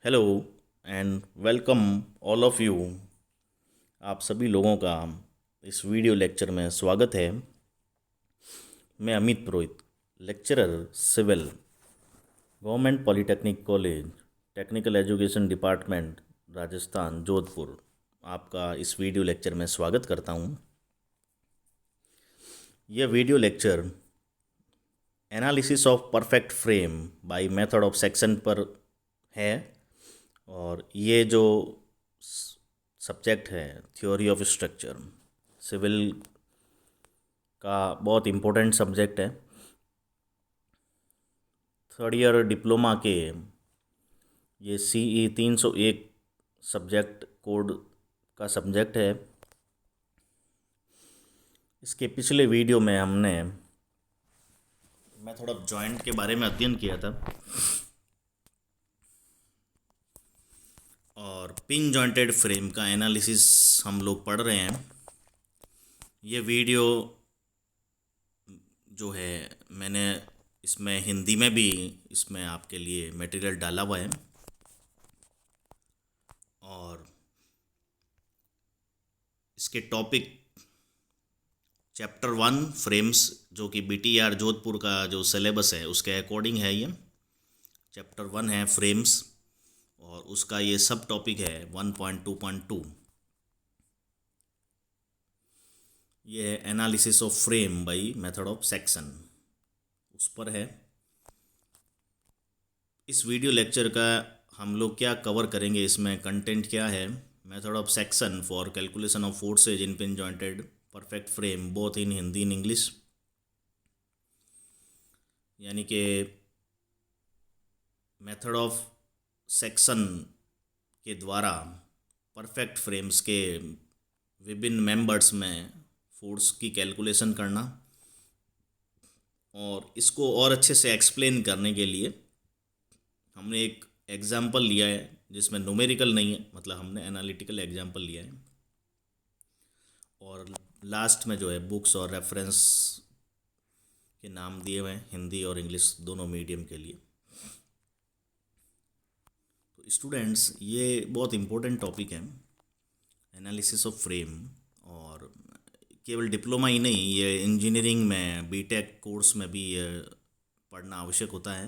Hello and welcome all of you. आप सभी लोगों का इस वीडियो लेक्चर में स्वागत है। मैं Amit Purohit, lecturer civil, government polytechnic college, technical education department, Rajasthan, Jodhpur, आपका इस वीडियो लेक्चर में स्वागत करता हूँ। यह video lecture analysis of perfect frame by method of section पर है और ये जो सब्जेक्ट है थ्योरी ऑफ स्ट्रक्चर, सिविल का बहुत इम्पोर्टेंट सब्जेक्ट है। थर्ड ईयर डिप्लोमा के ये CE 301 सब्जेक्ट कोड का सब्जेक्ट है। इसके पिछले वीडियो में हमने मेथड ऑफ जॉइंट के बारे में अध्ययन किया था और पिन जॉइंटेड फ्रेम का एनालिसिस हम लोग पढ़ रहे हैं। ये वीडियो जो है मैंने इसमें हिंदी में भी इसमें आपके लिए मटेरियल डाला हुआ है और इसके टॉपिक चैप्टर 1 फ्रेम्स, जो कि BTR जोधपुर का जो सिलेबस है उसके अकॉर्डिंग है। ये चैप्टर 1 है फ्रेम्स और उसका ये सब टॉपिक है 1.2.2। ये है analysis of frame by method of section, उस पर है। इस वीडियो लेक्चर का हम लोग क्या कवर करेंगे, इसमें कंटेंट क्या है। Method of section for calculation of forces in pin jointed perfect frame both in Hindi in English, यानी कि मेथड ऑफ सेक्शन के द्वारा परफेक्ट फ्रेम्स के विभिन्न मेंबर्स में फोर्स की कैलकुलेशन करना, और इसको और अच्छे से एक्सप्लेन करने के लिए हमने एक एग्जाम्पल लिया है जिसमें न्यूमेरिकल नहीं है, मतलब हमने एनालिटिकल एग्जाम्पल लिया है। और लास्ट में जो है बुक्स और रेफरेंस के नाम दिए हुए हैं हिंदी और इंग्लिश दोनों मीडियम के लिए। तो स्टूडेंट्स, ये बहुत इम्पोर्टेंट टॉपिक है एनालिसिस ऑफ फ्रेम, और केवल डिप्लोमा ही नहीं, ये इंजीनियरिंग में बीटेक कोर्स में भी ये पढ़ना आवश्यक होता है।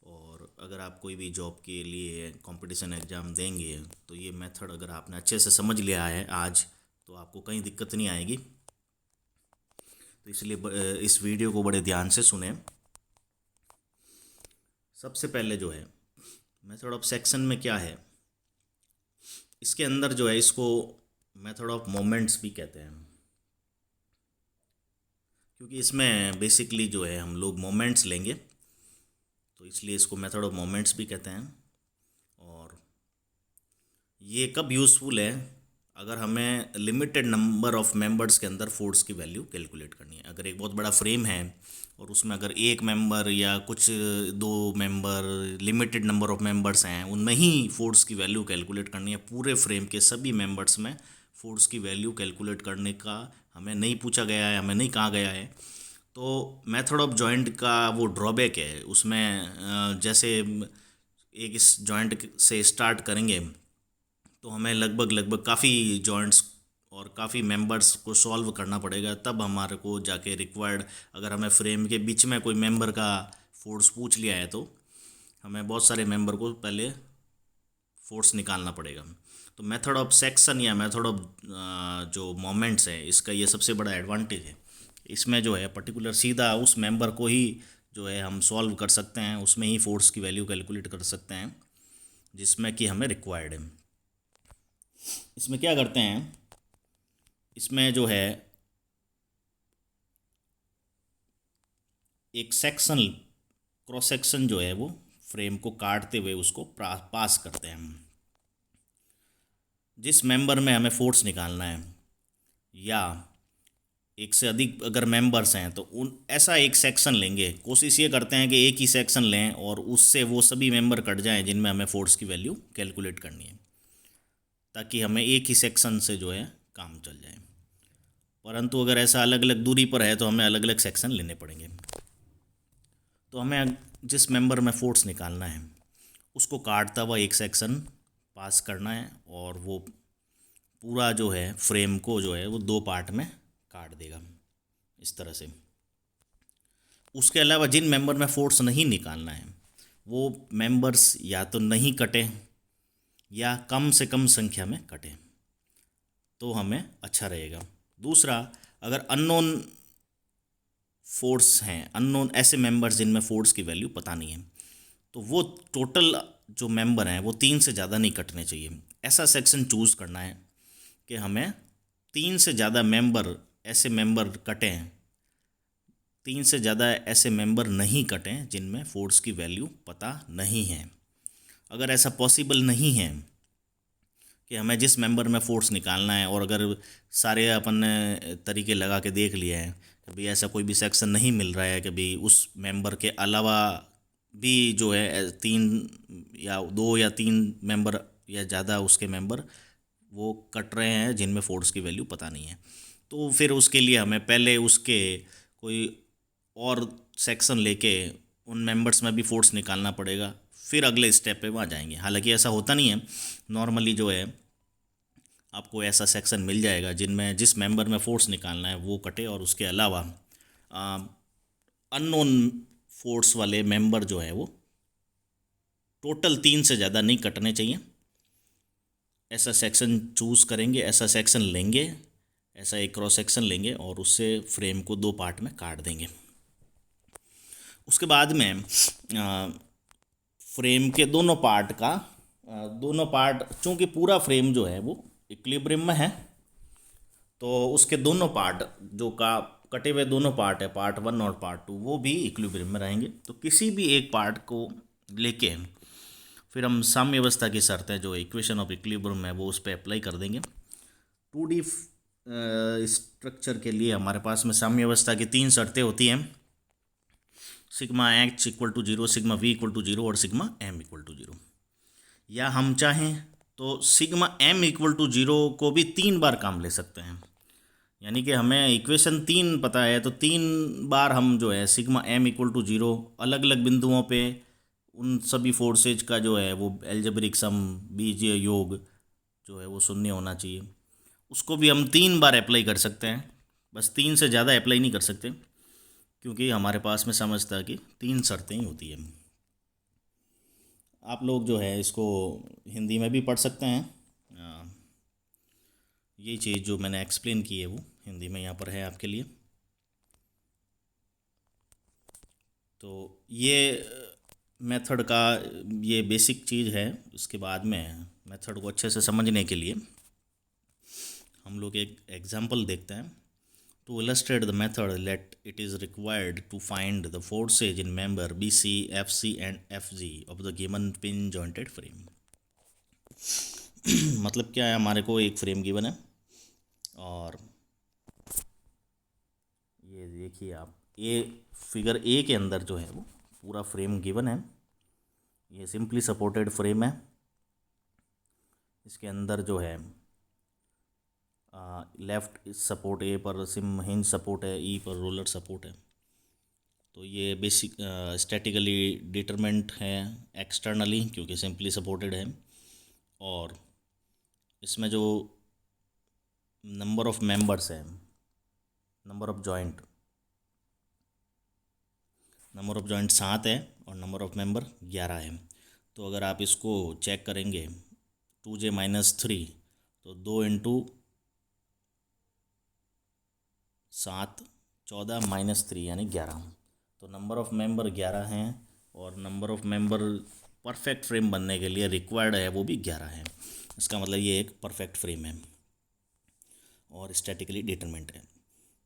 और अगर आप कोई भी जॉब के लिए कंपटीशन एग्ज़ाम देंगे तो ये मेथड अगर आपने अच्छे से समझ लिया है आज, तो आपको कहीं दिक्कत नहीं आएगी। तो इसलिए इस वीडियो को बड़े ध्यान से सुने। सबसे पहले जो है मेथड ऑफ सेक्शन में क्या है, इसके अंदर जो है इसको मेथड ऑफ मोमेंट्स भी कहते हैं, क्योंकि इसमें बेसिकली जो है हम लोग मोमेंट्स लेंगे, तो इसलिए इसको मेथड ऑफ मोमेंट्स भी कहते हैं। और ये कब यूज़फुल है, अगर हमें लिमिटेड नंबर ऑफ मेंबर्स के अंदर फोर्स की वैल्यू कैलकुलेट करनी है। अगर एक बहुत बड़ा फ्रेम है और उसमें अगर एक मेंबर या कुछ दो member, limited number of members हैं, उनमें ही फोर्स की वैल्यू कैलकुलेट करनी है, पूरे फ्रेम के सभी मेंबर्स में फोर्स की वैल्यू कैलकुलेट करने का हमें नहीं पूछा गया है, हमें नहीं कहा गया है, तो मेथड ऑफ जॉइंट का वो ड्रॉबैक है उसमें। जैसे एक इस जॉइंट से स्टार्ट करेंगे तो हमें लगभग काफ़ी जॉइंट्स और काफ़ी मेंबर्स को सॉल्व करना पड़ेगा, तब हमारे को जाके रिक्वायर्ड, अगर हमें फ्रेम के बीच में कोई मेंबर का फोर्स पूछ लिया है तो हमें बहुत सारे मेंबर को पहले फोर्स निकालना पड़ेगा। तो मेथड ऑफ सेक्शन या मेथड ऑफ जो मोमेंट्स है, इसका ये सबसे बड़ा एडवांटेज है। इसमें जो है पर्टिकुलर सीधा उस मेंबर को ही जो है हम सॉल्व कर सकते हैं, उसमें ही फोर्स की वैल्यू कैलकुलेट कर सकते हैं जिसमें कि हमें रिक्वायर्ड है। इसमें क्या करते हैं, इसमें जो है एक सेक्शन, क्रॉस सेक्शन जो है वो फ्रेम को काटते हुए उसको पास करते हैं हम। जिस मेंबर में हमें फोर्स निकालना है, या एक से अधिक अगर मेंबर्स हैं, तो उन ऐसा एक सेक्शन लेंगे। कोशिश ये करते हैं कि एक ही सेक्शन लें और उससे वो सभी मेंबर कट जाएं जिनमें हमें फोर्स की वैल्यू कैलकुलेट करनी है, ताकि हमें एक ही सेक्शन से जो है काम चल जाए। परंतु अगर ऐसा अलग अलग दूरी पर है तो हमें अलग अलग सेक्शन लेने पड़ेंगे। तो हमें जिस मेंबर में फोर्स निकालना है उसको काटता हुआ एक सेक्शन पास करना है, और वो पूरा जो है फ्रेम को जो है वो दो पार्ट में काट देगा इस तरह से। उसके अलावा जिन मेंबर में फोर्स नहीं निकालना है वो मेंबर्स या तो नहीं कटे या कम से कम संख्या में कटे, तो हमें अच्छा रहेगा। दूसरा, अगर अननोन फोर्स हैं, अननोन ऐसे मेंबर्स जिनमें फोर्स की वैल्यू पता नहीं है, तो वो टोटल जो मेंबर हैं वो तीन से ज़्यादा नहीं कटने चाहिए। ऐसा सेक्शन चूज़ करना है कि हमें तीन से ज़्यादा मेंबर, ऐसे मेंबर कटें, तीन से ज़्यादा ऐसे मेंबर नहीं कटें जिनमें फोर्स की वैल्यू पता नहीं है। अगर ऐसा पॉसिबल नहीं है कि हमें जिस मेंबर में फोर्स निकालना है, और अगर सारे अपन ने तरीके लगा के देख लिए हैं कभी ऐसा कोई भी सेक्शन नहीं मिल रहा है, कभी उस मेंबर के अलावा भी जो है तीन या दो या तीन मेंबर या ज़्यादा उसके मेंबर वो कट रहे हैं जिनमें फोर्स की वैल्यू पता नहीं है, तो फिर उसके लिए हमें पहले उसके कोई और सेक्शन लेके उन मेंबर्स में भी फोर्स निकालना पड़ेगा, फिर अगले स्टेप पे वहाँ जाएंगे। हालांकि ऐसा होता नहीं है, नॉर्मली जो है आपको ऐसा सेक्शन मिल जाएगा जिनमें जिस मेंबर में फोर्स निकालना है वो कटे, और उसके अलावा अननोन फोर्स वाले मेंबर जो है वो टोटल तीन से ज़्यादा नहीं कटने चाहिए। ऐसा सेक्शन चूज़ करेंगे, ऐसा सेक्शन लेंगे, ऐसा एक क्रॉस सेक्शन लेंगे और उससे फ्रेम को दो पार्ट में काट देंगे। उसके बाद में फ्रेम के दोनों पार्ट का दोनों पार्ट, चूँकि पूरा फ्रेम जो है वो इक्विलिब्रियम में है, तो उसके दोनों पार्ट जो का कटे हुए दोनों पार्ट है, पार्ट वन और पार्ट टू, वो भी इक्विलिब्रियम में रहेंगे। तो किसी भी एक पार्ट को लेके फिर हम साम्य अवस्था की शर्तें जो इक्वेशन ऑफ इक्विलिब्रियम है वो उस पर अप्लाई कर देंगे। 2D स्ट्रक्चर के लिए हमारे पास में साम्य अवस्था की तीन शर्तें होती हैं, sigma H equal to zero, sigma V equal to zero और sigma M equal to zero. या हम चाहें तो sigma M equal to zero को भी तीन बार काम ले सकते हैं, यानी कि हमें इक्वेशन तीन पता है तो तीन बार हम जो है sigma M equal to zero अलग अलग बिंदुओं पे उन सभी फोर्सेज का जो है वो एल्जेब्रिक सम, बीजीय योग जो है वो शून्य होना चाहिए, उसको भी हम तीन बार अप्लाई कर सकते हैं। बस तीन से ज़्यादा अप्लाई नहीं कर सकते, क्योंकि हमारे पास में समझता कि तीन शर्तें ही होती हैं। आप लोग जो है इसको हिंदी में भी पढ़ सकते हैं, ये चीज़ जो मैंने एक्सप्लेन की है वो हिंदी में यहाँ पर है आपके लिए। तो ये मेथड का ये बेसिक चीज़ है। इसके बाद में मेथड को अच्छे से समझने के लिए हम लोग एक एग्जांपल देखते हैं। To illustrate the method let it is required to find the forces in member B C F C and F G of the given pin jointed frame. मतलब क्या है, हमारे को एक फ्रेम गिवन है और ये देखिए आप, ए फिगर ए के अंदर जो है वो पूरा फ्रेम गिवन है। ये सिंपली सपोर्टेड फ्रेम है, इसके अंदर जो है लेफ़्ट सपोर्ट ए पर सिम हिंज सपोर्ट है, ई पर रोलर सपोर्ट है। तो ये बेसिक स्टैटिकली डिटरमेंट है एक्सटर्नली, क्योंकि सिंपली सपोर्टेड है। और इसमें जो नंबर ऑफ मेंबर्स है, नंबर ऑफ जॉइंट 7 है और नंबर ऑफ मेंबर 11 है। तो अगर आप इसको चेक करेंगे 2j-3, तो 2 × 7 14 -3 यानी 11। तो नंबर ऑफ़ मेंबर 11 हैं और number of member perfect frame बनने के लिए रिक्वायर्ड है वो भी 11 है। इसका मतलब ये एक परफेक्ट फ्रेम है और स्टैटिकली डिटरमिनेंट है।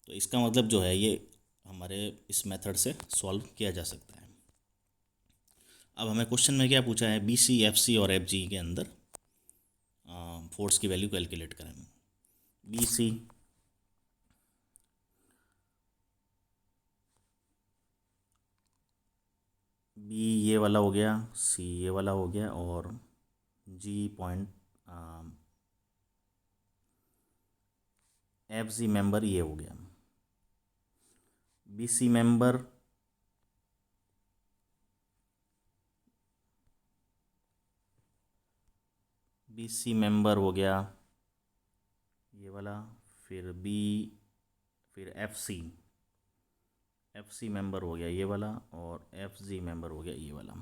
तो इसका मतलब जो है ये हमारे इस मेथड से सॉल्व किया जा सकता है। अब हमें क्वेश्चन में क्या पूछा है, बी सी एफ सी और एफ जी के अंदर फोर्स की वैल्यू कैलकुलेट करें। बी सी बी ये वाला हो गया, सी ये वाला हो गया और G point F G member ये हो गया। B C member BC member हो गया ये वाला, फिर B, फिर FC मेंबर हो गया ये वाला, और FG मेंबर हो गया ये वाला।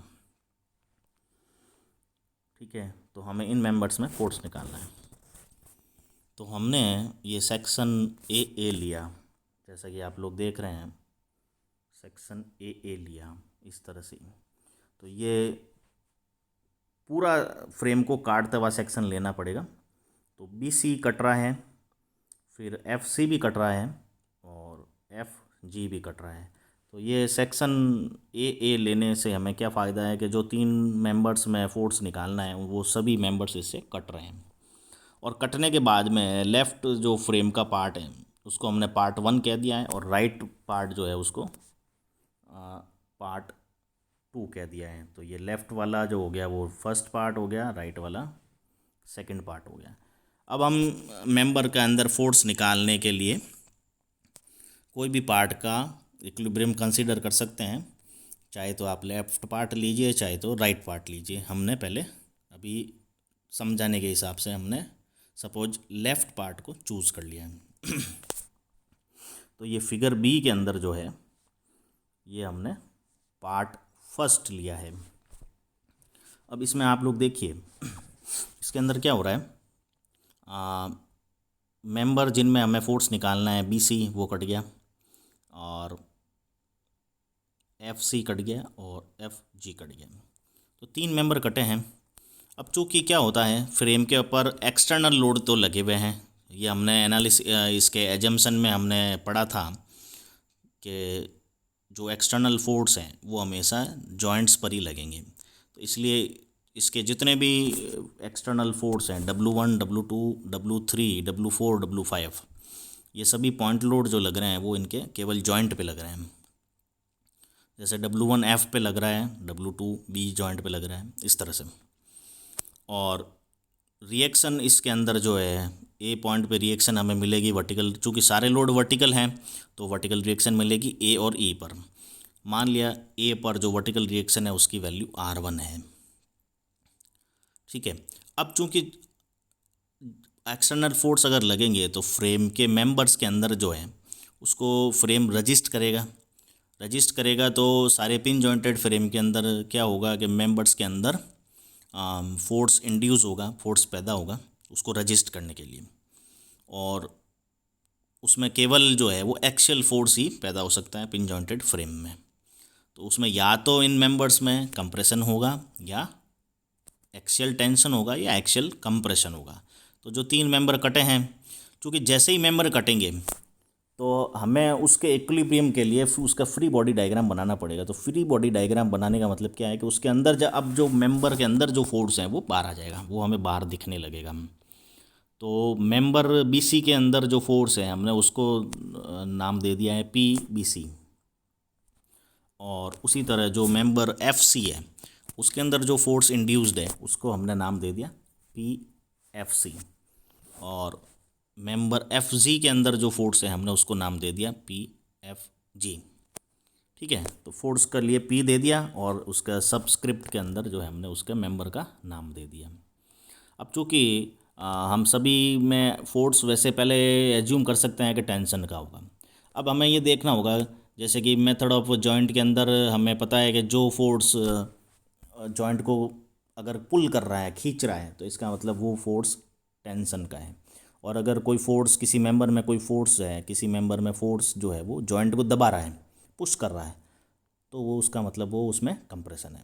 ठीक है, तो हमें इन मेंबर्स में फोर्स निकालना है। तो हमने ये सेक्शन ए लिया, जैसा कि आप लोग देख रहे हैं, सेक्शन ए लिया इस तरह से। तो ये पूरा फ्रेम को काटता हुआ सेक्शन लेना पड़ेगा। तो BC कट रहा है, फिर FC भी कट रहा है, और FG भी कट रहा है। तो ये सेक्शन ए लेने से हमें क्या फ़ायदा है कि जो 3 मेंबर्स में फोर्स निकालना है वो सभी मेंबर्स इससे कट रहे हैं। और कटने के बाद में लेफ़्ट जो फ्रेम का पार्ट है उसको हमने पार्ट 1 कह दिया है, और राइट पार्ट जो है उसको पार्ट 2 कह दिया है। तो ये लेफ़्ट वाला जो हो गया वो फर्स्ट पार्ट हो गया, राइट वाला सेकंड पार्ट हो गया। अब हम मेंबर के अंदर फोर्स निकालने के लिए कोई भी पार्ट का इक्विलिब्रियम कंसीडर कर सकते हैं, चाहे तो आप लेफ़्ट पार्ट लीजिए चाहे तो राइट पार्ट लीजिए। हमने पहले अभी समझाने के हिसाब से हमने सपोज लेफ़्ट पार्ट को चूज़ कर लिया है। तो ये फिगर बी के अंदर जो है ये हमने पार्ट फर्स्ट लिया है। अब इसमें आप लोग देखिए इसके अंदर क्या हो रहा है, मेंबर जिनमें हमें फोर्स निकालना है BC वो कट गया, और FC कट गया, और FG कट गया। तो 3 मेंबर कटे हैं। अब चूँकि क्या होता है, फ्रेम के ऊपर एक्सटर्नल लोड तो लगे हुए हैं, ये हमने इसके एजम्पशन में हमने पढ़ा था कि जो एक्सटर्नल फोर्स हैं वो हमेशा जॉइंट्स पर ही लगेंगे। तो इसलिए इसके जितने भी एक्सटर्नल फोर्स हैं W1, W2, W3, W4, W5, ये सभी पॉइंट लोड जो लग रहे हैं वो इनके केवल जॉइंट पे लग रहे हैं। जैसे W1 F पे लग रहा है, W2 B जॉइंट पे लग रहा है, इस तरह से। और रिएक्शन इसके अंदर जो है A पॉइंट पे रिएक्शन हमें मिलेगी वर्टिकल, चूँकि सारे लोड वर्टिकल हैं तो वर्टिकल रिएक्शन मिलेगी A और E पर। मान लिया A पर जो वर्टिकल रिएक्शन है उसकी वैल्यू R1 है। ठीक है, अब चूँकि एक्सटर्नल फोर्स अगर लगेंगे तो फ्रेम के मेंबर्स के अंदर जो है उसको फ्रेम रजिस्ट करेगा। तो सारे पिन जॉइंटेड फ्रेम के अंदर क्या होगा कि मेंबर्स के अंदर फोर्स इंड्यूस होगा, फोर्स पैदा होगा उसको रजिस्ट करने के लिए, और उसमें केवल जो है वो एक्शियल फोर्स ही पैदा हो सकता है पिन जॉइंटेड फ्रेम में। तो उसमें या तो इन मेंबर्स में कंप्रेशन होगा, या एक्शियल टेंशन होगा, या एक्शियल कंप्रेशन होगा। तो जो 3 मेंबर कटे हैं, चूँकि जैसे ही मेंबर कटेंगे तो हमें उसके इक्विलिब्रियम के लिए उसका फ्री बॉडी डायग्राम बनाना पड़ेगा। तो फ्री बॉडी डायग्राम बनाने का मतलब क्या है कि उसके अंदर अब जो मेंबर के अंदर जो फोर्स है वो बाहर आ जाएगा, वो हमें बाहर दिखने लगेगा। तो मेंबर BC के अंदर जो फोर्स है हमने उसको नाम दे दिया है PBC, और उसी तरह जो मेंबर FC है उसके अंदर जो फोर्स इंड्यूस्ड है उसको हमने नाम दे दिया PFC, और मेंबर FG के अंदर जो फोर्स है हमने उसको नाम दे दिया PFG। ठीक है, तो फोर्स के लिए P दे दिया, और उसका सबस्क्रिप्ट के अंदर जो है हमने उसके मेंबर का नाम दे दिया। अब चूँकि हम सभी में फोर्स वैसे पहले एज्यूम कर सकते हैं कि टेंशन का होगा। अब हमें ये देखना होगा, जैसे कि मेथड ऑफ जॉइंट के अंदर हमें पता है कि जो फोर्स जॉइंट को अगर पुल कर रहा है, खींच रहा है, तो इसका मतलब वो फोर्स टेंशन का है। और अगर कोई फोर्स किसी मेंबर में कोई फोर्स है, किसी मेंबर में फोर्स जो है वो जॉइंट को दबा रहा है, पुश कर रहा है, तो वो उसका मतलब वो उसमें कंप्रेशन है।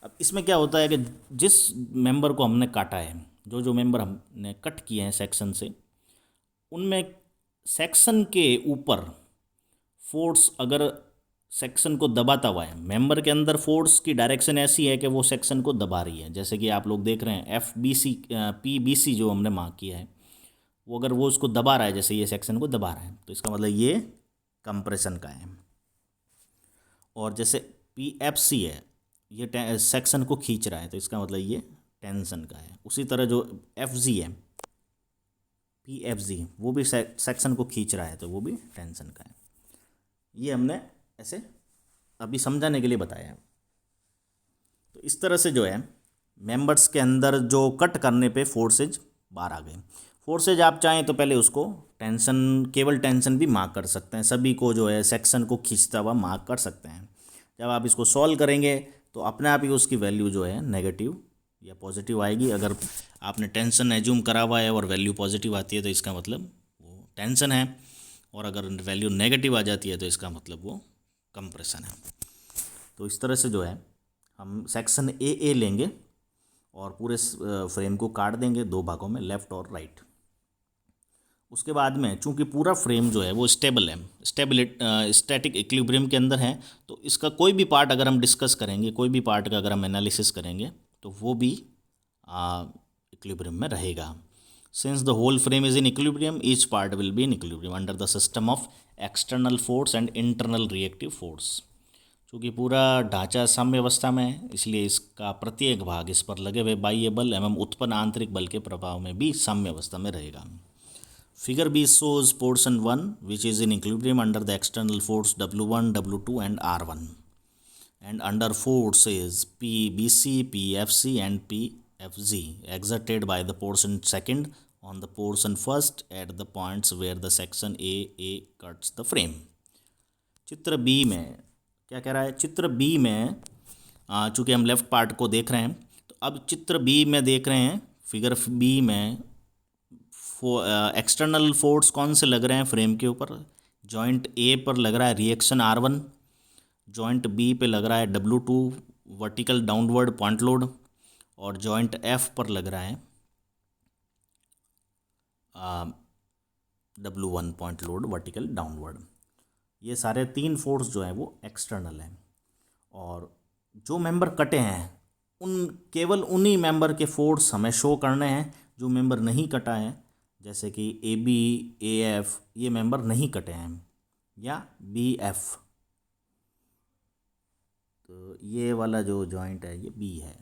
अब इसमें क्या होता है कि जिस मेंबर को हमने काटा है, जो मेंबर हमने कट किए हैं सेक्शन से, उनमें सेक्शन के ऊपर फोर्स अगर सेक्शन को दबाता हुआ है, मेंबर के अंदर फोर्स की डायरेक्शन ऐसी है कि वो सेक्शन को दबा रही है। जैसे कि आप लोग देख रहे हैं PBC जो हमने मार्क किया है, वो अगर वो उसको दबा रहा है, जैसे ये सेक्शन को दबा रहा है, तो इसका मतलब ये कंप्रेशन का है। और जैसे PFC है, ये सेक्शन को खींच रहा है, तो इसका मतलब ये टेंशन का है। उसी तरह जो FG है, PFG, वो भी सेक्शन को खींच रहा है, तो वो भी टेंशन का है। ये हमने ऐसे अभी समझाने के लिए बताया है। तो इस तरह से जो है मेंबर्स के अंदर जो कट करने पे फोर्सेज बाहर आ गए। फोर्सेज आप चाहें तो पहले उसको टेंशन, केवल टेंशन भी मार्क कर सकते हैं, सभी को जो है सेक्शन को खींचता हुआ मार्क कर सकते हैं। जब आप इसको सॉल्व करेंगे तो अपने आप ही उसकी वैल्यू जो है नेगेटिव या पॉजिटिव आएगी। अगर आपने टेंशन एज्यूम करा हुआ है और वैल्यू पॉजिटिव आती है तो इसका मतलब वो टेंशन है, और अगर वैल्यू नेगेटिव आ जाती है तो इसका मतलब वो कंप्रेशन है। तो इस तरह से जो है हम सेक्शन ए लेंगे और पूरे फ्रेम को काट देंगे दो भागों में, लेफ़्ट और राइट। उसके बाद में चूंकि पूरा फ्रेम जो है वो स्टेबल है, स्टैटिक इक्विलिब्रियम के अंदर है, तो इसका कोई भी पार्ट अगर हम डिस्कस करेंगे, कोई भी पार्ट का अगर हम एनालिसिस करेंगे तो वो भी इक्विलिब्रियम में रहेगा। Since the whole frame is in equilibrium, each part will be in equilibrium under the system of external force and internal reactive force. चूँकि पूरा ढांचा साम्यावस्था में है, इसलिए इसका प्रत्येक भाग इस पर लगे हुए बाह्य बल एवं उत्पन्न आंतरिक बल के प्रभाव में भी साम्यावस्था में रहेगा। Figure B shows portion 1 which is in equilibrium under the external force W1, W2 and R1, and under forces PBC, PFC and PFG exerted by the portion second on the portion first at the points where the section A cuts the frame। चित्र B में क्या कह रहा है? चित्र B में चूँकि हम लेफ़्ट पार्ट को देख रहे हैं, तो अब चित्र बी में देख रहे हैं, फिगर बी में एक्सटर्नल फोर्स कौन से लग रहे हैं फ्रेम के ऊपर? जॉइंट ए पर लग रहा है रिएक्शन R1, जॉइंट बी पे लग रहा है W2 vertical downward point load, और जॉइंट एफ पर लग रहा है W1 point load vertical downward. ये सारे तीन फोर्स जो हैं वो एक्सटर्नल हैं, और जो मेंबर कटे हैं केवल उन्हीं मेंबर के फोर्स हमें शो करने हैं। जो मेंबर नहीं कटा है, जैसे कि AB, AF ये मेंबर नहीं कटे हैं, या BF, तो ये वाला जो जॉइंट है ये B है,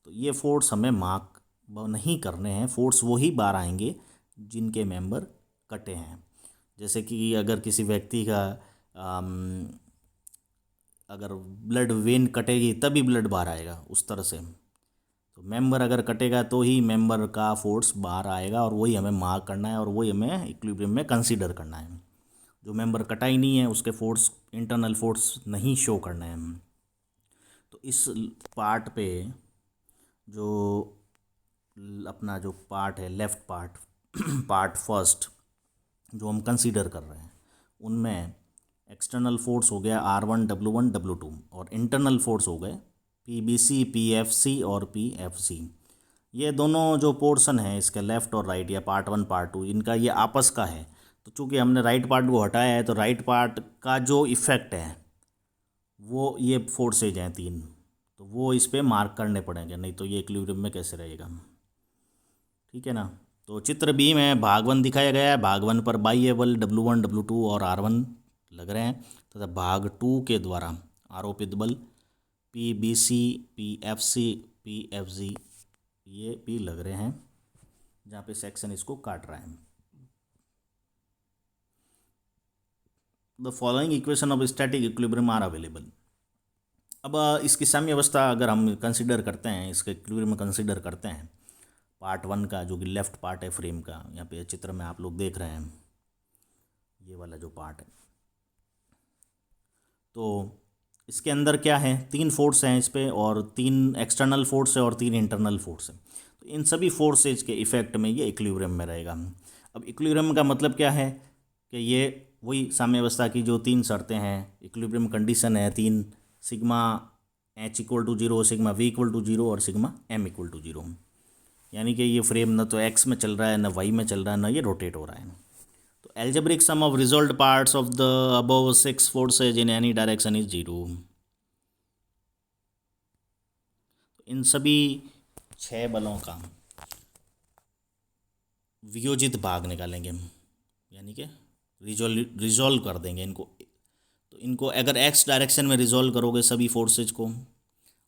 तो ये फोर्स हमें मार्क नहीं करने हैं। फोर्स वही बाहर आएंगे जिनके मेंबर कटे हैं। जैसे कि अगर किसी व्यक्ति का अगर ब्लड वेन कटेगी तभी ब्लड बाहर आएगा, उस तरह से तो मेंबर अगर कटेगा तो ही मेंबर का फोर्स बाहर आएगा, और वही हमें मार्क करना है और वही हमें इक्विलिब्रियम में कंसीडर करना है। जो मेंबर कटा ही नहीं है उसके फोर्स, इंटरनल फोर्स नहीं शो करना है। तो इस पार्ट पे जो अपना जो पार्ट है लेफ़्ट पार्ट पार्ट फर्स्ट जो हम कंसीडर कर रहे हैं, उनमें एक्सटर्नल फोर्स हो गया R1, W1, W2, और इंटरनल फोर्स हो गए PBC, PFC और PFC। ये दोनों जो पोर्शन है इसके लेफ़्ट और राइट, या पार्ट 1 पार्ट 2, इनका ये आपस का है। तो चूँकि हमने राइट पार्ट को हटाया है तो राइट पार्ट का जो इफ़ेक्ट है वो ये फोर्सेज हैं तीन, तो वो इस पर मार्क करने पड़ेंगे, नहीं तो ये इक्विलिब्रियम में कैसे रहेगा। ठीक है ना। तो चित्र बी में भाग 1 दिखाया गया है। भाग 1 पर बाह्य बल W1, W2 और R1 लग रहे हैं, तथा भाग 2 के द्वारा आरोपित बल PBC, PFC, PFG ये भी लग रहे हैं, जहाँ पे सेक्शन इसको काट रहा है। The following equation of static equilibrium are available. अब इसकी साम्यावस्था अगर हम कंसिडर करते हैं, इसके इक्विलिब्रियम कंसिडर करते हैं पार्ट 1 का, जो कि लेफ़्ट पार्ट है फ्रेम का, यहाँ पे चित्र में आप लोग देख रहे हैं ये वाला जो पार्ट है, तो इसके अंदर क्या है? 3 फोर्स हैं इस पे, और 3 एक्सटर्नल फोर्स है और 3 इंटरनल फोर्स है। तो इन सभी फोर्सेज के इफेक्ट में ये इक्विलिब्रियम में रहेगा। अब इक्विलिब्रियम का मतलब क्या है कि ये वही साम्यावस्था की जो 3 शर्तें हैं, इक्विलिब्रियम कंडीशन है 3, सिग्मा H = 0, सिग्मा V = 0 और सिग्मा M = 0। यानी कि ये फ्रेम न तो एक्स में चल रहा है, न वाई में चल रहा है, न ये रोटेट हो रहा है। तो algebraic sum of resolved parts of the above 6 forces in any direction is 0। इन सभी 6 बलों का वियोजित भाग निकालेंगे हम, यानी कि रिजॉल्व कर देंगे इनको। तो इनको अगर एक्स डायरेक्शन में रिजॉल्व करोगे सभी फोर्सेज को,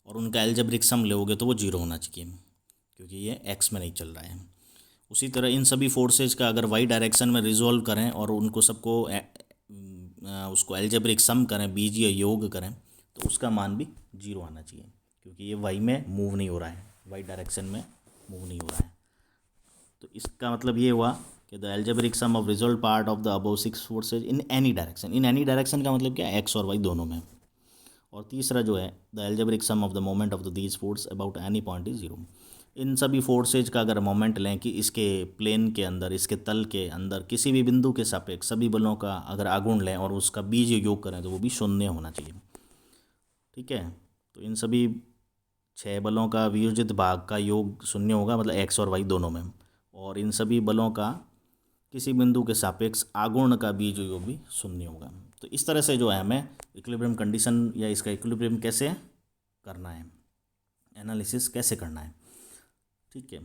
और उनका एल्जेब्रिक सम लोगे तो वो 0 होना चाहिए, क्योंकि ये एक्स में नहीं चल रहा है। उसी तरह इन सभी फोर्सेज का अगर वाई डायरेक्शन में रिजॉल्व करें और उनको सबको उसको एल्जेब्रिक सम करें, बीजीय योग करें, तो उसका मान भी 0 आना चाहिए, क्योंकि ये वाई में मूव नहीं हो रहा है। वाई डायरेक्शन में मूव नहीं हो रहा है। तो इसका मतलब ये हुआ कि the algebraic sum of result part of the above 6 forces in any direction. In any direction का मतलब क्या है, एक्स और वाई दोनों में। और तीसरा जो है the algebraic sum of the moment of the these force about any point is zero. इन सभी फोर्सेज का अगर मोमेंट लें कि इसके प्लेन के अंदर, इसके तल के अंदर किसी भी बिंदु के सापेक्ष सभी बलों का अगर आघूर्ण लें और उसका बीज योग करें तो वो भी शून्य होना चाहिए। ठीक है, तो इन सभी 6 बलों का वियोजित भाग का योग शून्य होगा, मतलब एक्स और वाई दोनों में। और इन सभी बलों का किसी बिंदु के सापेक्ष आघूर्ण का बीज योग भी शून्य होगा। तो इस तरह से जो है हमें इक्विलिब्रियम कंडीशन या इसका इक्विलिब्रियम कैसे करना है, एनालिसिस कैसे करना है। ठीक है,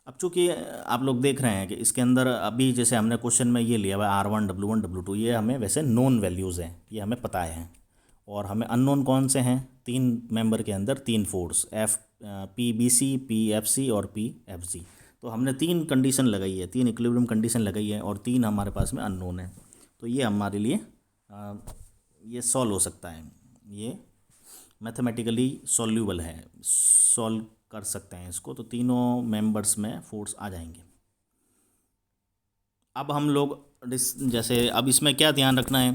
अब चूंकि आप लोग देख रहे हैं कि इसके अंदर अभी जैसे हमने क्वेश्चन में ये लिया हुआ R1 W1 W2, ये हमें वैसे नोन वैल्यूज़ हैं, ये हमें पता है। और हमें अननोन कौन से हैं, 3 मेंबर के अंदर 3 फोर्स PBC, PFC और PFG। तो हमने 3 कंडीशन लगाई है, 3 इक्विलिब्रियम कंडीशन लगाई है और 3 हमारे पास में अननोन है। तो ये हमारे लिए ये सॉल्व हो सकता है, ये मैथमेटिकली सॉल्यूबल है, सॉल्व कर सकते हैं इसको। तो तीनों मेंबर्स में फोर्स आ जाएंगे। अब हम लोग जैसे अब इसमें क्या ध्यान रखना है,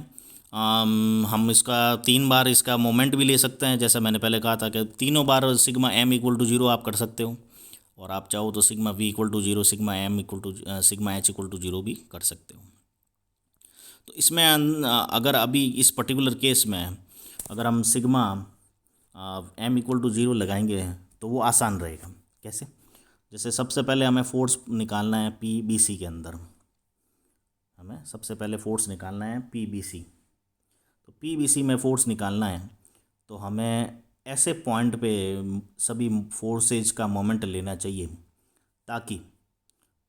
हम इसका 3 बार इसका मोमेंट भी ले सकते हैं। जैसा मैंने पहले कहा था कि तीनों बार सिग्मा m इक्वल टू 0 आप कर सकते हो, और आप चाहो तो sigma v equal to 0, sigma m equal to sigma h equal to 0 भी कर सकते हो। तो इसमें अगर अभी इस पर्टिकुलर केस में अगर हम सिग्मा m इक्वल टू 0 लगाएंगे तो वो आसान रहेगा। कैसे, जैसे सबसे पहले हमें फोर्स निकालना है PBC के अंदर, हमें सबसे पहले फोर्स निकालना है PBC। तो PBC में फोर्स निकालना है तो हमें ऐसे पॉइंट पे सभी फोर्सेज का मोमेंट लेना चाहिए ताकि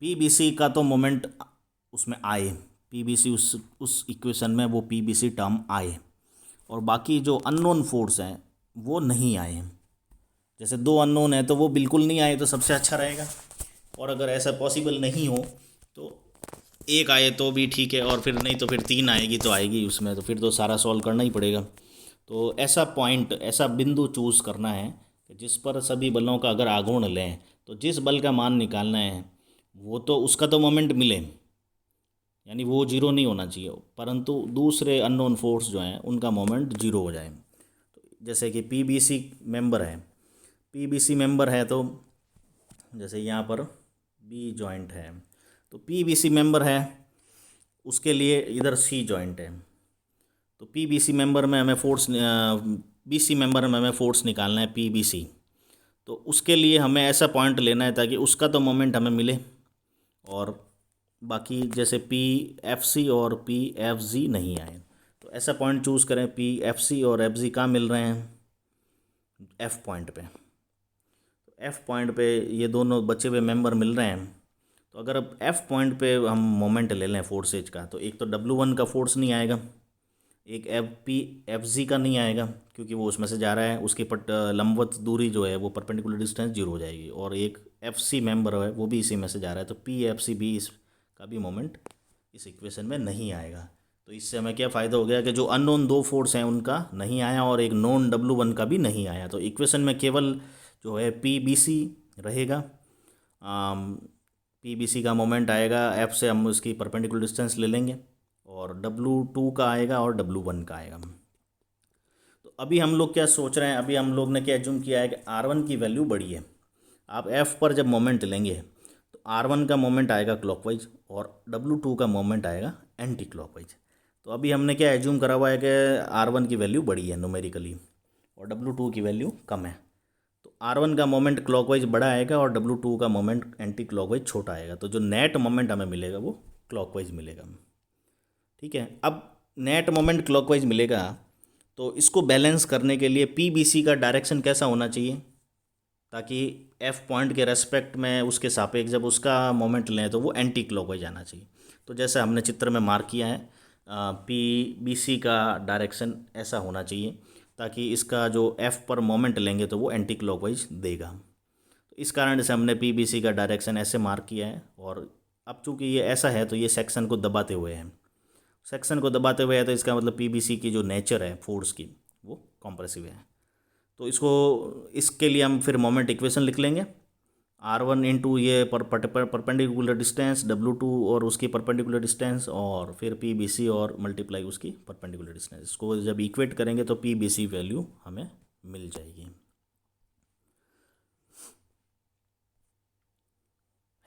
PBC का तो मोमेंट उसमें आए, PBC उस इक्वेशन में वो PBC टर्म आए, और बाकी जो अननोन फोर्स हैं वो नहीं आए। जैसे 2 अननोन है तो वो बिल्कुल नहीं आए तो सबसे अच्छा रहेगा, और अगर ऐसा पॉसिबल नहीं हो तो 1 आए तो भी ठीक है, और फिर नहीं तो फिर 3 आएगी तो आएगी उसमें, तो फिर तो सारा सॉल्व करना ही पड़ेगा। तो ऐसा पॉइंट, ऐसा बिंदु चूज़ करना है कि जिस पर सभी बलों का अगर आघूर्ण लें तो जिस बल का मान निकालना है वो तो उसका तो मोमेंट मिले, यानी वो 0 नहीं होना चाहिए, परंतु दूसरे अननोन फोर्स जो हैं उनका मोमेंट 0 हो जाए। तो जैसे कि PBC मेंबर है तो जैसे यहाँ पर B जॉइंट है, तो PBC मेंबर है, उसके लिए इधर C जॉइंट है। तो PBC मेंबर में हमें BC मेंबर में हमें फोर्स निकालना है PBC। तो उसके लिए हमें ऐसा पॉइंट लेना है ताकि उसका तो मोमेंट हमें मिले, और बाकी जैसे PFC और PFG नहीं आए। तो ऐसा पॉइंट चूज़ करें, PFC और FG कहाँ मिल रहे हैं, F पॉइंट पे। तो F पॉइंट पे ये दोनों बचे हुए मेंबर मिल रहे हैं। तो अगर अब F पॉइंट पे हम मोमेंट ले लें फोर्सेज का, तो एक तो W1 का फोर्स नहीं आएगा, एक PFG का नहीं आएगा क्योंकि वो उसमें से जा रहा है, उसकी लंबवत दूरी जो है वो परपेंडिकुलर डिस्टेंस 0 हो जाएगी, और एक FC मेंबर है वो भी इसी में से जा रहा है, तो PFC भी इसका भी मोमेंट इस इक्वेशन में नहीं आएगा। तो इससे हमें क्या फ़ायदा हो गया कि जो अननोन 2 फोर्स हैं उनका नहीं आया और एक नॉन W1 का भी नहीं आया। तो इक्वेशन में केवल जो है PBC रहेगा, PBC का मोमेंट आएगा, F से हम उसकी परपेंडिकुलर डिस्टेंस ले लेंगे, और W2 का आएगा और W1 का आएगा। तो अभी हम लोग क्या सोच रहे हैं, अभी हम लोग ने क्या एज्यूम किया है कि R1 की वैल्यू बड़ी है। आप F पर जब मोमेंट लेंगे तो R1 का मोमेंट आएगा क्लॉकवाइज और W2 का मोमेंट आएगा एंटी क्लॉकवाइज। तो अभी हमने क्या एज्यूम करा हुआ है कि R1 की वैल्यू बड़ी है न्यूमेरिकली और W2 की वैल्यू कम है। तो R1 का मोमेंट क्लॉकवाइज बड़ा आएगा और W2 का मोमेंट एंटी क्लॉकवाइज छोटा आएगा। तो जो नेट मोमेंट हमें मिलेगा वो क्लॉकवाइज मिलेगा। ठीक है, अब नेट मोमेंट क्लॉकवाइज मिलेगा तो इसको बैलेंस करने के लिए PBC का डायरेक्शन कैसा होना चाहिए ताकि F पॉइंट के रेस्पेक्ट में उसके सापेक्ष जब उसका मोमेंट लें तो वो एंटी क्लॉकवाइज आना चाहिए। तो जैसे हमने चित्र में मार्क किया है, PBC का डायरेक्शन ऐसा होना चाहिए ताकि इसका जो F पर मोमेंट लेंगे तो वो एंटी क्लॉकवाइज देगा। तो इस कारण से हमने PBC का डायरेक्शन ऐसे मार्क किया है, और अब चूंकि ये ऐसा है तो ये सेक्शन को दबाते हुए है, तो इसका मतलब PBC की जो नेचर है फोर्स की वो कॉम्प्रेसिव है। तो इसके लिए हम फिर मोमेंट इक्वेशन लिख लेंगे। R1 इंटू ये परपेंडिकुलर डिस्टेंस W2 और उसकी परपेंडिकुलर डिस्टेंस, और फिर PBC और मल्टीप्लाई उसकी परपेंडिकुलर डिस्टेंस। इसको जब इक्वेट करेंगे तो PBC वैल्यू हमें मिल जाएगी।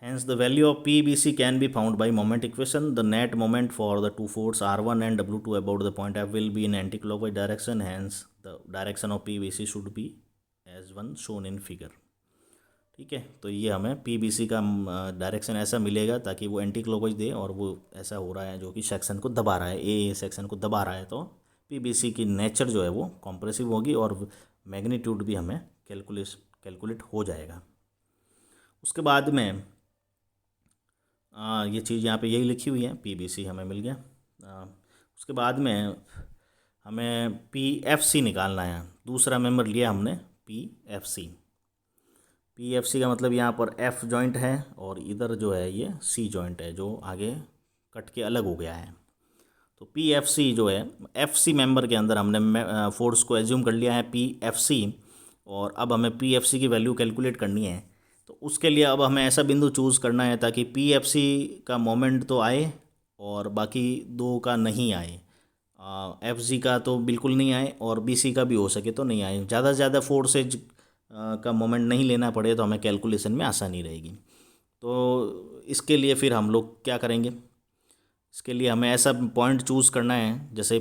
Hence the value of PBC can be found by moment equation. The net moment for the two forces R1 and W2 about the point F will be in anti-clockwise direction. Hence the direction of PBC should be as one shown in figure. ठीक है, तो ये हमें PBC का direction ऐसा मिलेगा ताकि वो एंटी क्लॉकवाइज दे, और वो ऐसा हो रहा है जो कि सेक्शन को दबा रहा है, ए सेक्शन को दबा रहा है, तो PBC की नेचर जो है वो कॉम्प्रेसिव होगी और मैग्नीट्यूड भी हमें कैलकुलेट हो जाएगा। उसके बाद में ये चीज़ यहाँ पे यही लिखी हुई है, PBC हमें मिल गया। उसके बाद में हमें PFC निकालना है। दूसरा मेंबर लिया हमने PFC का मतलब यहाँ पर F जॉइंट है और इधर जो है ये C जॉइंट है जो आगे कट के अलग हो गया है। तो PFC जो है, FC मेंबर के अंदर हमने फोर्स को एज्यूम कर लिया है PFC, और अब हमें PFC की वैल्यू कैलकुलेट करनी है। तो उसके लिए अब हमें ऐसा बिंदु चूज़ करना है ताकि PFC का मोमेंट तो आए और बाकी दो का नहीं आए। FG का तो बिल्कुल नहीं आए और BC का भी हो सके तो नहीं आए। ज़्यादा से ज़्यादा फोर्सेज का मोमेंट नहीं लेना पड़े तो हमें कैलकुलेशन में आसानी रहेगी। तो इसके लिए फिर हम लोग क्या करेंगे, इसके लिए हमें ऐसा पॉइंट चूज़ करना है जैसे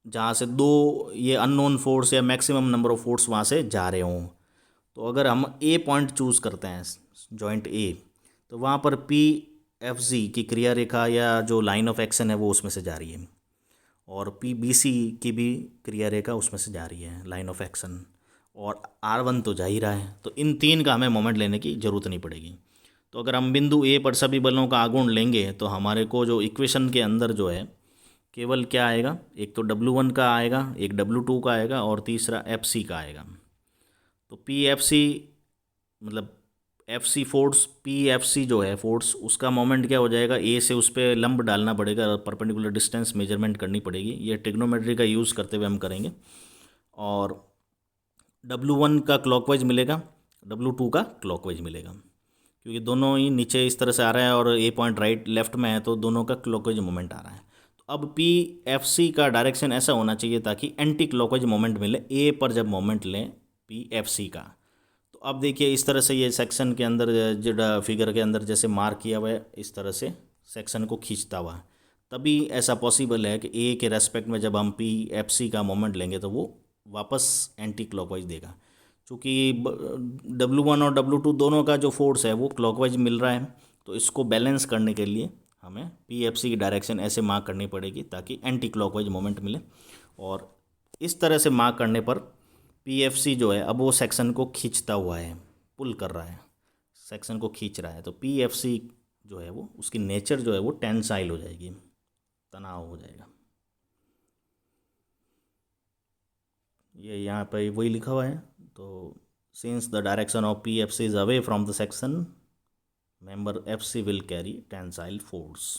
जहाँ से दो ये अननोन फोर्स या मैक्सिमम नंबर ऑफ़ फोर्स वहाँ से जा रहे हों। तो अगर हम ए पॉइंट चूज़ करते हैं जॉइंट ए, तो वहाँ पर PFG की क्रिया रेखा या जो लाइन ऑफ एक्शन है वो उसमें से जा रही है, और PBC की भी क्रिया रेखा उसमें से जा रही है, लाइन ऑफ एक्शन, और R1 तो जा ही रहा है। तो इन तीन का हमें मोमेंट लेने की ज़रूरत नहीं पड़ेगी। तो अगर हम बिंदु ए पर सभी बलों का आघूर्ण लेंगे तो हमारे को जो इक्वेशन के अंदर जो है केवल क्या आएगा, एक तो W1 का आएगा, एक W2 का आएगा और तीसरा FC का आएगा। तो PFC मतलब FC फोर्स, PFC जो है फोर्स, उसका मोमेंट क्या हो जाएगा, ए से उस पर लंब डालना पड़ेगा, परपेंडिकुलर डिस्टेंस मेजरमेंट करनी पड़ेगी। ये ट्रिग्नोमेट्री का यूज़ करते हुए हम करेंगे। और W1 का क्लॉकवाइज मिलेगा, W2 का क्लॉकवाइज मिलेगा, क्योंकि दोनों ही नीचे इस तरह से आ रहा है और ए पॉइंट राइट लेफ्ट में है, तो दोनों का क्लॉकवाइज मोमेंट आ रहा है। तो अब PFC का डायरेक्शन ऐसा होना चाहिए ताकि एंटी क्लॉकवाइज मोमेंट मिले ए पर जब मोमेंट लें PFC का। तो अब देखिए इस तरह से ये सेक्शन के अंदर जो फिगर के अंदर जैसे मार्क किया हुआ है, इस तरह से सेक्शन को खींचता हुआ, तभी ऐसा पॉसिबल है कि ए के रेस्पेक्ट में जब हम PFC का मोमेंट लेंगे तो वो वापस एंटी क्लॉकवाइज देगा। चूँकि W1 और W2 दोनों का जो फोर्स है वो क्लॉकवाइज मिल रहा है, तो इसको बैलेंस करने के लिए हमें PFC की डायरेक्शन ऐसे मार्क करनी पड़ेगी ताकि एंटी क्लॉकवाइज मोमेंट मिले। और इस तरह से मार्क करने पर PFC जो है अब वो सेक्शन को खींचता हुआ है, पुल कर रहा है, सेक्शन को खींच रहा है। तो PFC जो है वो उसकी नेचर जो है वो टेंसाइल हो जाएगी, तनाव हो जाएगा। ये यहाँ पर वही लिखा हुआ है। तो since the direction of PFC is away from the section, member FC will carry tensile force.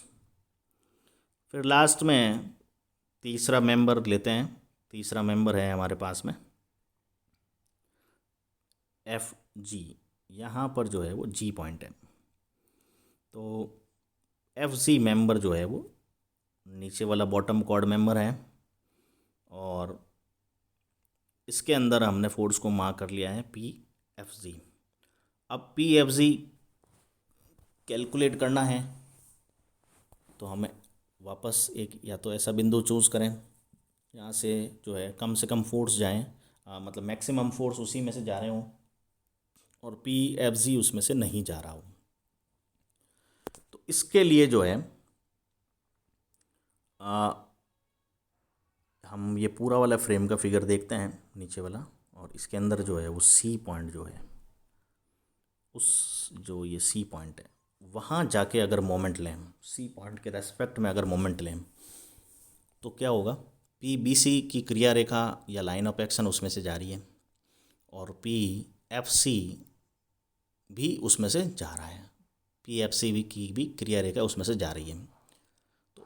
फिर लास्ट में तीसरा मेंबर लेते हैं। तीसरा मेंबर है हमारे पास में FG। यहाँ पर जो है वो G पॉइंट है। तो FG मेंबर जो है वो नीचे वाला बॉटम कॉर्ड मेंबर है, और इसके अंदर हमने फोर्स को मार्क कर लिया है PFG। अब PFG कैलकुलेट करना है तो हमें वापस एक या तो ऐसा बिंदु चूज़ करें यहाँ से जो है कम से कम फोर्स जाएं, मतलब मैक्सिमम फोर्स उसी में से जा रहे हों और PFG उसमें से नहीं जा रहा हो। तो इसके लिए जो है हम ये पूरा वाला फ्रेम का फिगर देखते हैं नीचे वाला, और इसके अंदर जो है वो C पॉइंट जो है, उस जो ये C पॉइंट है वहाँ जाके अगर मोमेंट लें, C पॉइंट के रेस्पेक्ट में अगर मोमेंट लें तो क्या होगा, PBC की क्रिया रेखा या लाइन ऑफ एक्शन उसमें से जा रही है और PFC भी उसमें से जा रहा है, PFC की भी क्रिया रेखा उसमें से जा रही है। तो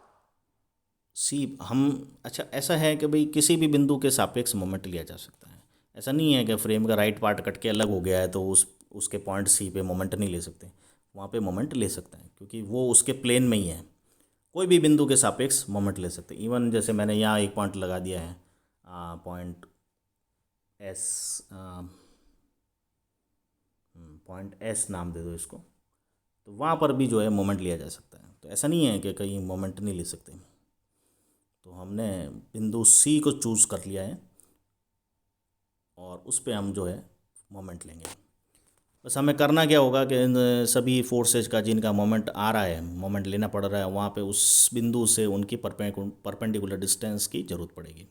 C हम अच्छा ऐसा है कि भाई किसी भी बिंदु के सापेक्ष मोमेंट लिया जा सकता है। ऐसा नहीं है कि फ्रेम का राइट पार्ट कट के अलग हो गया है तो उसके पॉइंट सी पे मोमेंट नहीं ले सकते, वहाँ पे मोमेंट ले सकते हैं क्योंकि वो उसके प्लेन में ही है। कोई भी बिंदु के सापेक्ष मोमेंट ले सकते हैं। इवन जैसे मैंने यहाँ एक पॉइंट लगा दिया है, पॉइंट एस, पॉइंट एस नाम दे दो इसको, तो वहाँ पर भी जो है मोमेंट लिया जा सकता है। तो ऐसा नहीं है कि कहीं मोमेंट नहीं ले सकते। तो हमने बिंदु सी को चूज़ कर लिया है और उस पर हम जो है मोमेंट लेंगे। बस हमें करना क्या होगा कि इन सभी फोर्सेज का जिनका मोमेंट आ रहा है, मोमेंट लेना पड़ रहा है, वहाँ पे उस बिंदु से उनकी परपेंडिकुलर डिस्टेंस की ज़रूरत पड़ेगी।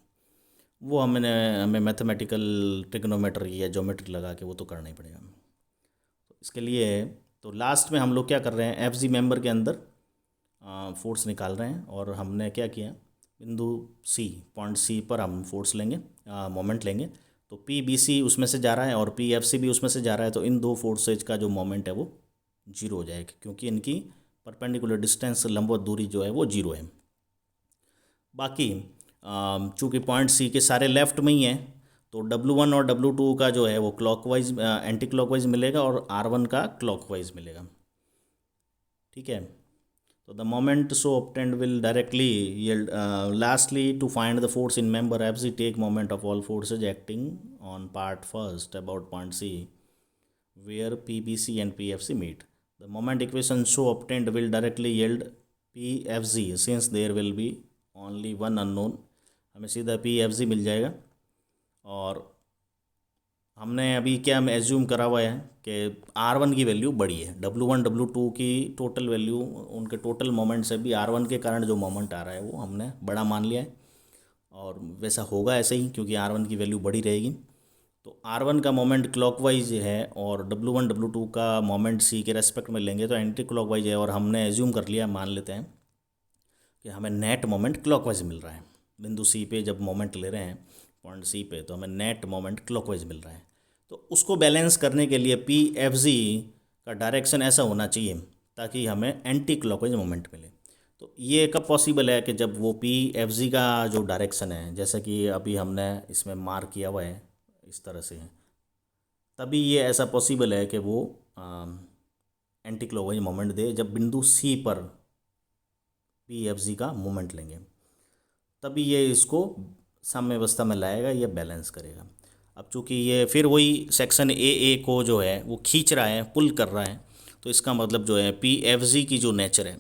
वो हमें मैथमेटिकल ट्रिग्नोमेट्री या ज्योमेट्री लगा के वो तो करना ही पड़ेगा। तो इसके लिए तो लास्ट में हम लोग क्या कर रहे हैं, एफ जी मेम्बर के अंदर फोर्स निकाल रहे हैं और हमने क्या किया, बिंदु सी, पॉइंट सी पर हम फोर्स लेंगे, मोमेंट लेंगे। तो पी बी सी उसमें से जा रहा है और पी एफ सी भी उसमें से जा रहा है, तो इन दो फोर्सेज का जो मोमेंट है वो जीरो हो जाएगा क्योंकि इनकी परपेंडिकुलर डिस्टेंस, लंबवत दूरी जो है वो जीरो है। बाकी चूँकि पॉइंट सी के सारे लेफ़्ट में ही हैं तो W1 और W2 का जो है वो क्लॉकवाइज, एंटी क्लॉकवाइज मिलेगा और R1 का क्लॉकवाइज मिलेगा। ठीक है, तो the moment so obtained will directly yield, lastly to find the force in member Fg, take moment of all forces acting on part first about point C where PBC and PFC meet. The moment equation so obtained will directly yield PFG since there will be only one unknown. हमें सीधा PFG मिल जाएगा। और हमने अभी क्या assume करा हुआ है कि R1 की वैल्यू बड़ी है, W1 W2 की टोटल वैल्यू, उनके टोटल मोमेंट से भी R1 के कारण जो मोमेंट आ रहा है वो हमने बड़ा मान लिया है और वैसा होगा ऐसे ही क्योंकि R1 की वैल्यू बड़ी रहेगी। तो R1 का मोमेंट क्लॉकवाइज है और W1 W2 का मोमेंट C के रेस्पेक्ट में लेंगे तो एंटी क्लॉकवाइज है और हमने एज्यूम कर लिया, मान लेते हैं कि हमें नेट मोमेंट क्लॉकवाइज मिल रहा है। बिंदु C पे जब मोमेंट ले रहे हैं पॉइंट C पे तो हमें नेट मोमेंट क्लॉकवाइज मिल रहा है। तो उसको बैलेंस करने के लिए PFG का डायरेक्शन ऐसा होना चाहिए ताकि हमें एंटी क्लॉकवाइज मोमेंट मिले। तो ये कब पॉसिबल है कि जब वो PFG का जो डायरेक्शन है, जैसा कि अभी हमने इसमें मार्क किया हुआ है इस तरह से, तभी ये ऐसा पॉसिबल है कि वो एंटी क्लॉकवाइज मोमेंट दे जब बिंदु C पर PFG का मोमेंट लेंगे, तभी ये इसको साम्यावस्था में लाएगा, ये बैलेंस करेगा। अब चूँकि ये फिर वही सेक्शन ए को जो है वो खींच रहा है, पुल कर रहा है, तो इसका मतलब जो है PFG की जो नेचर है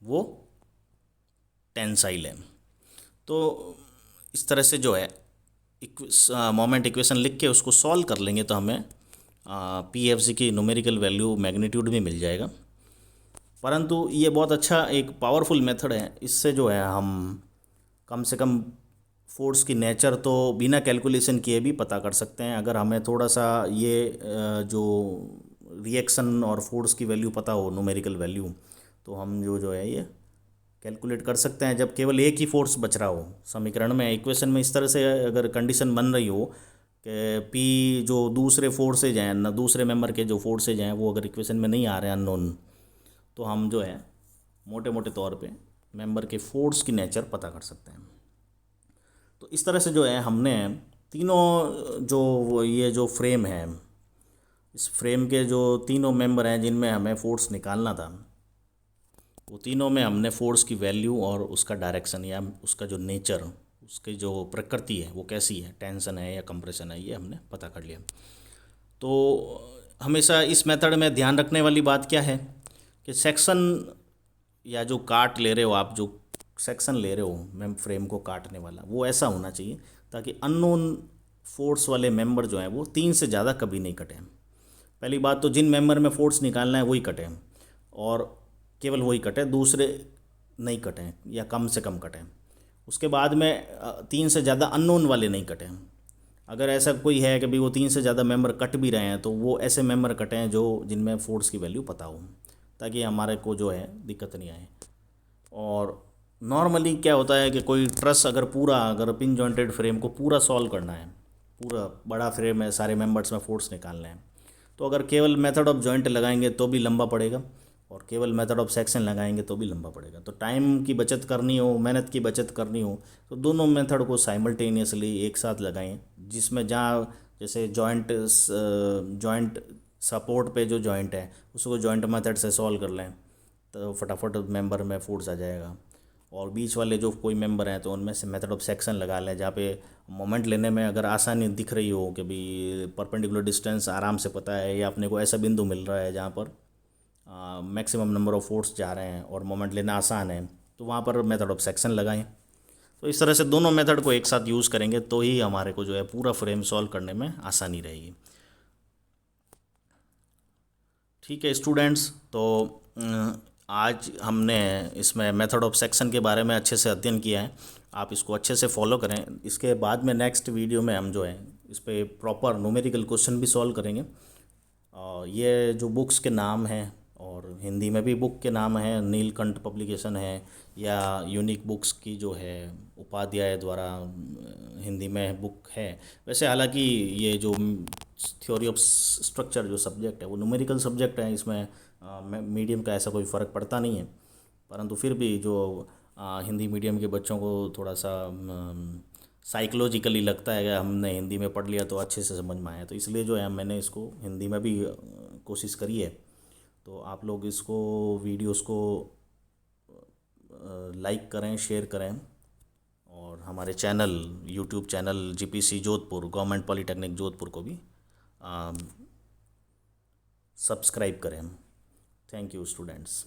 वो टेंसाइल है। तो इस तरह से जो है मोमेंट इक्वेशन लिख के उसको सॉल्व कर लेंगे तो हमें PFG की न्यूमेरिकल वैल्यू मैग्नीट्यूड भी मिल जाएगा। परंतु ये बहुत अच्छा एक पावरफुल मेथड है, इससे जो है हम कम से कम फोर्स की नेचर तो बिना कैलकुलेशन किए भी पता कर सकते हैं। अगर हमें थोड़ा सा ये जो रिएक्शन और फोर्स की वैल्यू पता हो, न्यूमेरिकल वैल्यू, तो हम जो है ये कैलकुलेट कर सकते हैं जब केवल एक ही फोर्स बच रहा हो समीकरण में, इक्वेशन में। इस तरह से अगर कंडीशन बन रही हो कि P जो दूसरे फोर्सेज हैं ना, दूसरे मेंबर के जो फोर्सेज हैं वो अगर इक्वेशन में नहीं आ रहे हैं अननोन, तो हम जो है मोटे मोटे तौर पे मेंबर के फोर्स की नेचर पता कर सकते हैं। तो इस तरह से जो है हमने तीनों जो ये जो फ्रेम है, इस फ्रेम के जो तीनों मेंबर हैं जिनमें हमें फोर्स निकालना था, वो तीनों में हमने फोर्स की वैल्यू और उसका डायरेक्शन या उसका जो नेचर, उसकी जो प्रकृति है वो कैसी है, टेंशन है या कंप्रेशन है, ये हमने पता कर लिया। तो हमेशा इस मेथड में ध्यान रखने वाली बात क्या है कि सेक्शन या जो काट ले रहे हो आप, जो सेक्शन ले रहे हो मैम फ्रेम को काटने वाला, वो ऐसा होना चाहिए ताकि अननोन फोर्स वाले मेंबर जो हैं वो 3 से ज़्यादा कभी नहीं कटें। पहली बात तो जिन मेंबर में फोर्स निकालना है वही कटें और केवल वही कटें, दूसरे नहीं कटें या कम से कम कटें। उसके बाद में 3 से ज़्यादा अननोन वाले नहीं कटें। अगर ऐसा कोई है कि भाई वो 3 से ज़्यादा मेंबर कट भी रहे हैं तो वो ऐसे मेंबर कटें जो जिनमें फोर्स की वैल्यू पता हो, ताकि हमारे को जो है दिक्कत नहीं आए। और नॉर्मली क्या होता है कि कोई ट्रस अगर पिन जॉइंटेड फ्रेम को पूरा सॉल्व करना है, पूरा बड़ा फ्रेम है, सारे मेंबर्स में फोर्स निकालने हैं, तो अगर केवल मेथड ऑफ जॉइंट लगाएंगे तो भी लंबा पड़ेगा और केवल मेथड ऑफ सेक्शन लगाएंगे तो भी लंबा पड़ेगा। तो टाइम की बचत करनी हो, मेहनत की बचत करनी हो, तो दोनों मेथड को साइमल्टेनियसली एक साथ लगाएं, जिसमें जहाँ जैसे जॉइंट सपोर्ट पे जो जॉइंट है उसको जॉइंट मेथड से सॉल्व कर लें तो फटाफट मेंबर में फोर्स आ जाएगा। और बीच वाले जो कोई मेंबर हैं तो उनमें से मेथड ऑफ सेक्शन लगा लें, जहाँ पे मोमेंट लेने में अगर आसानी दिख रही हो कि भाई परपेंडिकुलर डिस्टेंस आराम से पता है, या अपने को ऐसा बिंदु मिल रहा है जहाँ पर मैक्सिमम नंबर ऑफ फोर्स जा रहे हैं और मोमेंट लेना आसान है, तो वहाँ पर मेथड ऑफ सेक्शन लगाएं। तो इस तरह से दोनों मेथड को एक साथ यूज़ करेंगे तो ही हमारे को जो है पूरा फ्रेम सॉल्व करने में आसानी रहेगी। ठीक है स्टूडेंट्स, तो आज हमने इसमें मेथड ऑफ सेक्शन के बारे में अच्छे से अध्ययन किया है। आप इसको अच्छे से फॉलो करें। इसके बाद में नेक्स्ट वीडियो में हम जो है इस पर प्रॉपर न्यूमेरिकल क्वेश्चन भी सॉल्व करेंगे। ये जो बुक्स के नाम हैं, और हिंदी में भी बुक के नाम हैं, नीलकंठ पब्लिकेशन है, या यूनिक बुक्स की जो है उपाध्याय द्वारा हिंदी में बुक है। वैसे हालांकि ये जो थ्योरी ऑफ स्ट्रक्चर जो सब्जेक्ट है वो न्यूमेरिकल सब्जेक्ट है, इसमें मीडियम का ऐसा कोई फ़र्क पड़ता नहीं है, परंतु फिर भी जो हिंदी मीडियम के बच्चों को थोड़ा सा साइकोलॉजिकली लगता है कि हमने हिंदी में पढ़ लिया तो अच्छे से समझ में आया, तो इसलिए जो है मैंने इसको हिंदी में भी कोशिश करी है। तो आप लोग इसको वीडियोस को लाइक करें, शेयर करें, और हमारे channel YouTube channel GPC Jodhpur government polytechnic Jodhpur को भी सब्सक्राइब करें। Thank you students.